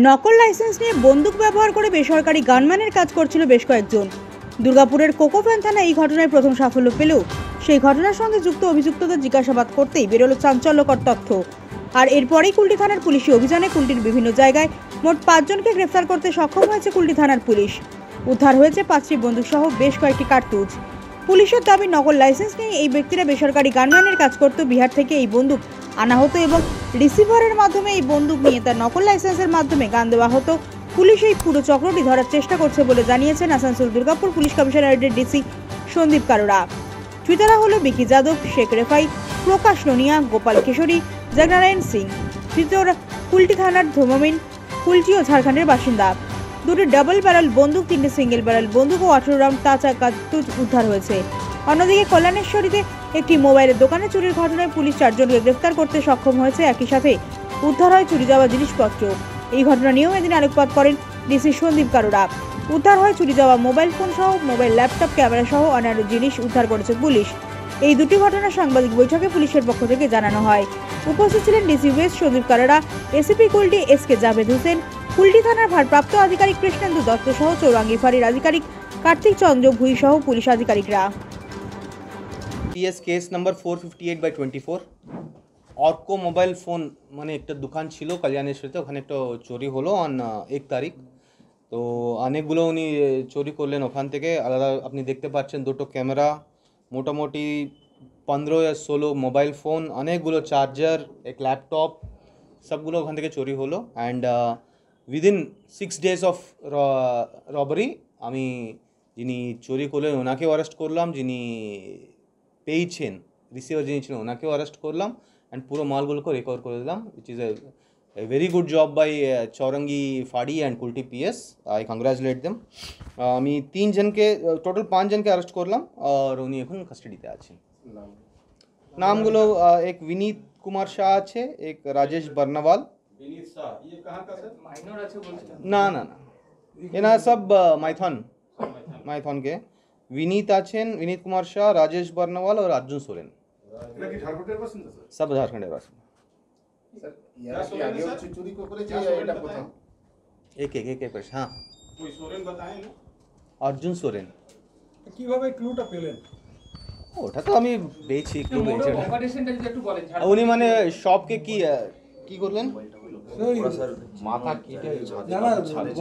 নকল লাইসেন্স নিয়ে বন্দুক ব্যবহার করে বেসরকারি গানম্যানের কাজ করছিল বেশ কয়েকজন। দুর্গাপুরের কোকোফ্যান থানায় এই ঘটনায় প্রথম সাফল্য পেলেও সেই ঘটনার সঙ্গে যুক্ত অভিযুক্তদের জিজ্ঞাসাবাদ করতেই বেরোলো চাঞ্চল্যকর তথ্য। আর এরপরেই কুলটি থানার পুলিশি অভিযানে কুলটির বিভিন্ন জায়গায় মোট 5 জনকে গ্রেফতার করতে সক্ষম হয়েছে কুলটি থানার পুলিশ। উদ্ধার হয়েছে 5টি বন্দুক সহ বেশ কয়েকটি কার্তুজ। পুলিশের দাবি, নকল লাইসেন্স নিয়ে এই ব্যক্তিরা বেসরকারি গানম্যানের কাজ করত। বিহার থেকে এই বন্দুক আনা হতো এবং রিসিভারের মাধ্যমে এই বন্দুক নিয়ে তার নকল লাইসেন্সের মাধ্যমে গান দেওয়া হতো। পুলিশ এই পুরো চক্রটি ধরার চেষ্টা করছে বলে জানিয়েছেন আসানসোল দুর্গাপুর পুলিশ কমিশনারেটের ডিসি সন্দীপ কারোরা। ধৃতরা হলো বিকি যাদব, শেখ রেফাই, প্রকাশ নোনিয়া, গোপাল কিশোরী, জগনারায়ণ সিং। ধৃতরা কুলটি থানার ধর্মমিন, কুলটি ও ঝাড়খণ্ডের বাসিন্দা। দুটি ডাবল ব্যারেল বন্দুক, 3টি সিঙ্গেল ব্যারেল বন্দুক ও 18 রাউন্ড তাজা কার্তুজ উদ্ধার হয়েছে। অন্যদিকে কল্যাণেশ্বরীতে একটি মোবাইলের দোকানে চুরির ঘটনায় পুলিশ 4 জনকে গ্রেফতার করতে সক্ষম হয়েছে। একই সাথে উদ্ধার হয় চুরি যাওয়া জিনিসপত্র। এই ঘটনা নিয়েও এদিন আলোকপাত করেন ডিসি সন্দীপ কারোরা। উদ্ধার হয় চুরি যাওয়া মোবাইল ফোন সহ মোবাইল, ল্যাপটপ, ক্যামেরা সহ অন্যান্য জিনিস উদ্ধার করেছে পুলিশ। এই দুটি ঘটনা সাংবাদিক বৈঠকে পুলিশের পক্ষ থেকে জানানো হয়। উপস্থিত ছিলেন DC west Sandeep Karora, ACP Kulti SK Javed Hossain, Kulti থানার ভারপ্রাপ্ত আধিকারিক কৃষ্ণেন্দু দত্ত সহ চৌরাঙ্গি ফাঁড়ির আধিকারিক কার্তিক চন্দ্র ভুই সহ পুলিশ আধিকারিকরা। PS case number 458/24 অর্কো mobile phone মানে একটা দোকান ছিল কল্যাণেশ্বরীতে, ওখানে একটা চুরি হলো অন 1 তারিখ। তো অনেকগুলো উনি চুরি করলেন ওখান থেকে। আলাদা আপনি দেখতে পাচ্ছেন দুটো ক্যামেরা, মোটামুটি 15 या 16 মোবাইল ফোন, অনেকগুলো চার্জার, এক ল্যাপটপ, সবগুলো ওখান থেকে চুরি হলো। And within 6 days of robbery আমি যিনি চুরি করলেন ওনাকেও অ্যারেস্ট করলাম, যিনি পেয়েছেন রিসিভার যিনি ছিলেন ওনাকেও অ্যারেস্ট করলাম, অ্যান্ড পুরো মালগুলোকে রিকভার করে দিলাম, which is a very good job by Chowrangi ফাড়ি and Kulti PS. I congratulate them. আমি 3 জনকে, টোটাল 5 জনকে অ্যারেস্ট করলাম আর উনি এখন কাস্টাডিতে আছেন। নামগুলো এক विनीत कुमार शाह আছে, এক রাজেশ বর্ণওয়াল। विनीत शाह ये कहाँ का सर? माइनर আছে বলছিলেন? না না না, এনা সব মাইথন के। विनीत আছেন, विनीत कुमार शाह, राजेश बर्नवाल और अर्जुन सोरेन। এটা কি ঝাড়খণ্ডের বাসিন্দা স্যার? सब झारखंड बासिंदा। স্যার ইয়ারা কি আগে হচ্ছে চুরি করেছে এটা প্রথম? एक प्रश्न। हाँ, कोई सोरेन बताएं ना? अर्जुन सोरेन। কিভাবে ক্লুটা পেলেন? ওটা তো আমি পেয়েছি, একটু পেয়েছি। অপারেশনটা যদি একটু বলেন। উনি মানে শপকে কি করলেন? মাথা কেটে না না,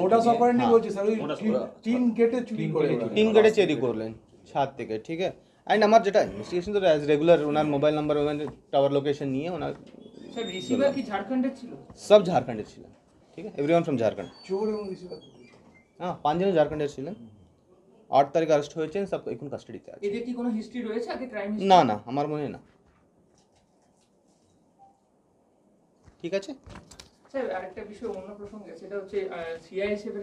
মোডাস অপারেন্ডি বলছি স্যার, ওই টিন গেটে চুরি করে। টিন গেটে চুরি করলেন ছাদ থেকে, ঠিক है। অ্যান্ড আমার যেটা ইনভেস্টিগেশন তো অ্যাজ রেগুলার ওনার মোবাইল নাম্বার, ওনার টাওয়ার লোকেশন নিয়ে ওনার স্যার রিসিভার কি ঝাড়খণ্ডের ছিল? সব ঝাড়খণ্ডের ছিলেন, ঠিক है, এভরিওয়ান ফ্রম ঝাড়খণ্ড। চোর এবং রিসিভার হ্যাঁ, 5 জন ঝাড়খণ্ডের ছিলেন। 8 তারিখ অ্যারেস্ট হয়েছেন, সব এখন কাস্টাডিতে আছে। এদের কি কোনো হিস্ট্রি রয়েছে আগে ক্রাইম? না না, আমার মনে হয় না। ঠিক আছে স্যার আরেকটা বিষয় অন্য প্রসঙ্গে, সেটা হচ্ছে সিআইএসএফ